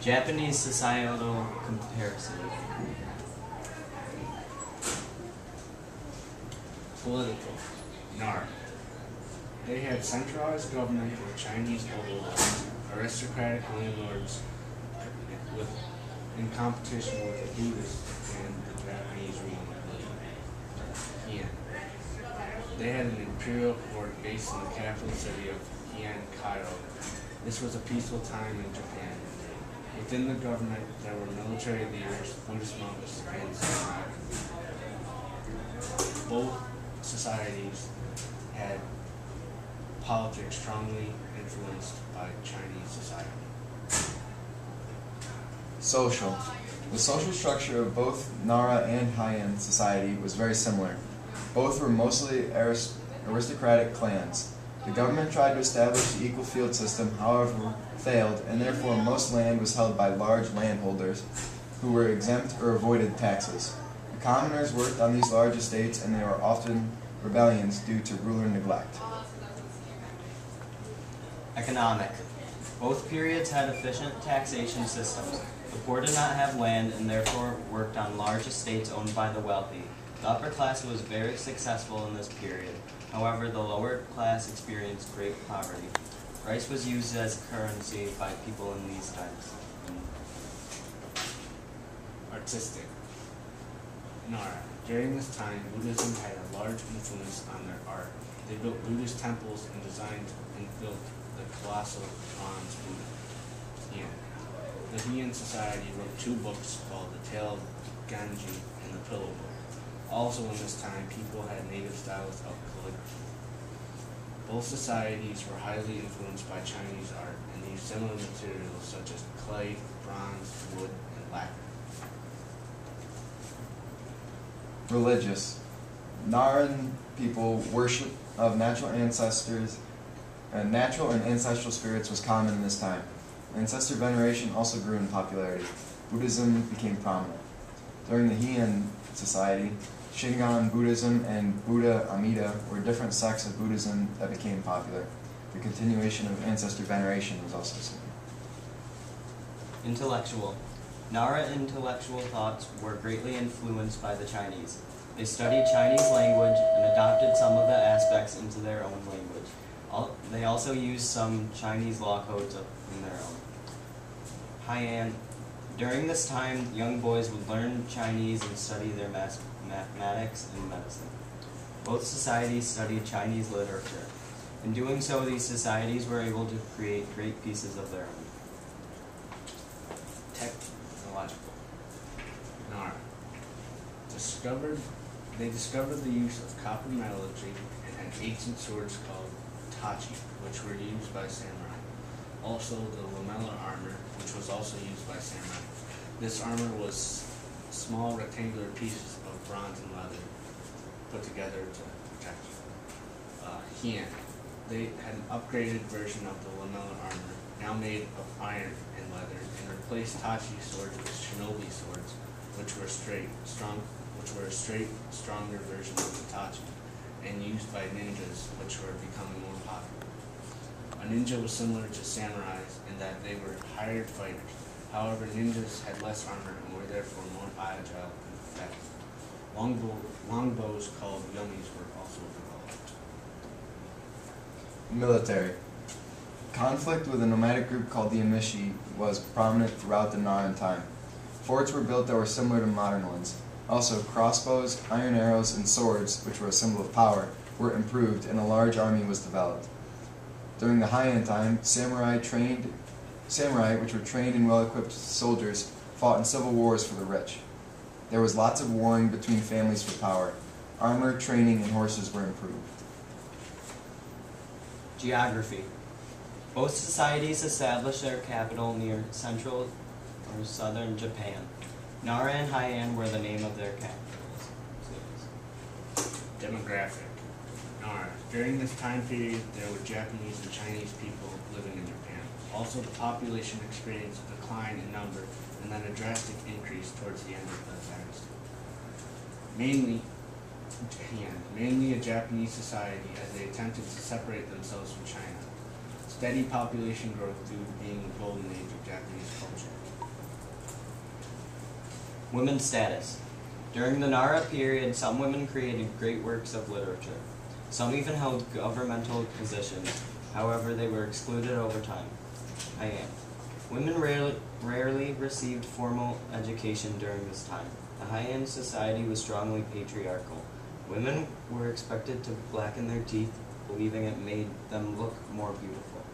Japanese societal comparison. Political. Nara. They had centralized government with Chinese overlords, aristocratic landlords in competition with the Buddhists and the Japanese ruling elite. Heian. They had an imperial court based in the capital city of Heian, Cairo. This was a peaceful time in Japan. Within the government, there were military leaders, Buddhist monks, and samurai. Both societies had politics strongly influenced by Chinese society. Social. The social structure of both Nara and Heian society was very similar. Both were mostly aristocratic clans. The government tried to establish the equal field system, however, failed, and therefore most land was held by large landholders who were exempt or avoided taxes. The commoners worked on these large estates, and there were often rebellions due to ruler neglect. Economic. Both periods had efficient taxation systems. The poor did not have land and therefore worked on large estates owned by the wealthy. The upper class was very successful in this period. However, the lower class experienced great poverty. Rice was used as currency by people in these times. Artistic. Nara. During this time, Buddhism had a large influence on their art. They built Buddhist temples and designed and built the colossal bronze Buddha. Heian. The Heian society wrote two books called The Tale of Genji and The Pillow Book. Also in this time, people had native styles of calligraphy. Both societies were highly influenced by Chinese art and used similar materials such as clay, bronze, wood, and lacquer. Religious. Naran people worship of natural ancestors, and natural and ancestral spirits was common in this time. Ancestor veneration also grew in popularity. Buddhism became prominent. During the Heian society, Shingon Buddhism and Buddha Amida were different sects of Buddhism that became popular. The continuation of ancestor veneration was also seen. Intellectual. Nara intellectual thoughts were greatly influenced by the Chinese. They studied Chinese language and adopted some of the aspects into their own language. They also used some Chinese law codes in their own. Heian. During this time, young boys would learn Chinese and study their mathematics and medicine. Both societies studied Chinese literature. In doing so, these societies were able to create great pieces of their own. Technological. Nara. They discovered the use of copper metallurgy and had ancient swords called tachi, which were used by samurai. Also, the lamellar armor, which was also used by samurai. This armor was small rectangular pieces of bronze and leather put together to protect Heian. They had an upgraded version of the lamellar armor, now made of iron and leather, and replaced tachi swords with shinobi swords, which were a straight, stronger version of the tachi, and used by ninjas, which were becoming more popular. A ninja was similar to samurais in that they were hired fighters. However, ninjas had less armor and were therefore more agile and effective. Longbows called yomis were also developed. Military. Conflict with a nomadic group called the Amishi was prominent throughout the Naran time. Forts were built that were similar to modern ones. Also, crossbows, iron arrows, and swords, which were a symbol of power, were improved, and a large army was developed. During the Heian time, samurai, which were trained and well-equipped soldiers, fought in civil wars for the rich. There was lots of warring between families for power. Armor, training, and horses were improved. Geography. Both societies established their capital near central or southern Japan. Nara and Heian were the name of their capitals. Demographic. Nara. During this time period, there were Japanese and Chinese people living in Japan. Also, the population experienced a decline in number and then a drastic increase towards the end of the dynasty. Mainly a Japanese society as they attempted to separate themselves from China. Steady population growth due to being the golden age of Japanese culture. Women's status. During the Nara period, some women created great works of literature. Some even held governmental positions. However, they were excluded over time. Heian. Women rarely received formal education during this time. The Heian society was strongly patriarchal. Women were expected to blacken their teeth, believing it made them look more beautiful.